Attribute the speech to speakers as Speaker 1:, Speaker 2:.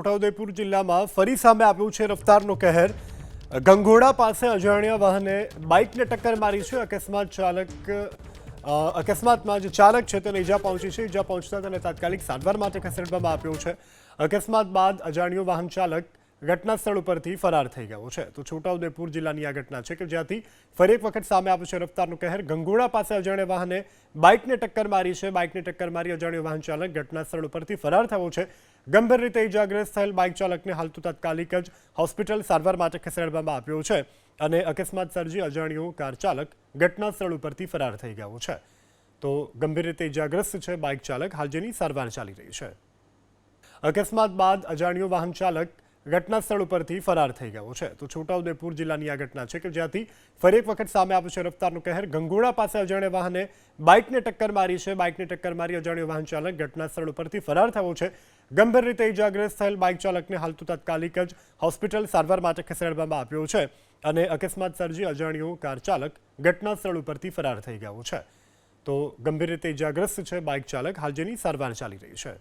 Speaker 1: છોટાઉદેપુર જિલ્લામાં ફરી સામે આવ્યું છે રફતારનો કહેર। ગંગોડા પાસે અજાણ્યા વાહને બાઇકને ટક્કર મારી છે। અકસ્માતમાં જે ચાલક છે તેને ઈજા પહોંચી છે। ઈજા પહોંચતા તેને તાત્કાલિક સારવાર માટે ખસેડવામાં આવ્યો છે। અકસ્માત બાદ અજાણ્યો વાહન ચાલક ઘટના સ્થળ ઉપરથી ફરાર થઈ ગયો છે। તો છોટાઉદેપુર જિલ્લાની આ ઘટના છે કે જ્યાંથી ફરી એક વખત સામે આવ્યો છે રફતારનો કહેર। ગંગોડા પાસે અજાણ્યા વાહને બાઇકને ટક્કર મારી છે। બાઇકને ટક્કર મારી અજાણ્યો વાહન ચાલક ઘટના સ્થળ ઉપરથી ફરાર થયો છે। ગંભીર રીતે ઇજાગ્રસ્ત થયેલ બાઇક ચાલકને હાલ તો તાત્કાલિક જ હોસ્પિટલ સારવાર માટે ખસેડવામાં આવ્યો છે અને અકસ્માત સર્જી અજાણ્યો કાર ચાલક ઘટના સ્થળ ઉપરથી ફરાર થઈ ગયો છે। તો ગંભીર રીતે ઇજાગ્રસ્ત છે બાઇક ચાલક, હાલ જેની સારવાર ચાલી રહી છે। અકસ્માત બાદ અજાણ્યો વાહન ચાલક ઘટના સ્થળ ઉપરથી ફરાર થઈ ગયો છે। તો છોટાઉદેપુર જિલ્લાની આ ઘટના છે કે જ્યાંથી ફરી એક વખત સામે આવ્યો છે રફતારનો કહેર। ગંગોડા પાસે અજાણ્યા વાહને બાઇકને ટક્કર મારી છે। બાઇકને ટક્કર મારી અજાણ્યો વાહન ચાલક ઘટના સ્થળ ઉપરથી ફરાર થયો છે। ગંભીર રીતે ઇજાગ્રસ્ત થયેલ બાઇક ચાલકને હાલ તો તાત્કાલિક જ હોસ્પિટલ સારવાર માટે ખસેડવામાં આવ્યો છે અને અકસ્માત સર્જી અજાણ્યો કાર ચાલક ઘટના સ્થળ ઉપરથી ફરાર થઈ ગયો છે। તો ગંભીર રીતે ઇજાગ્રસ્ત છે બાઇક ચાલક, હાલ જેની સારવાર ચાલી રહી છે।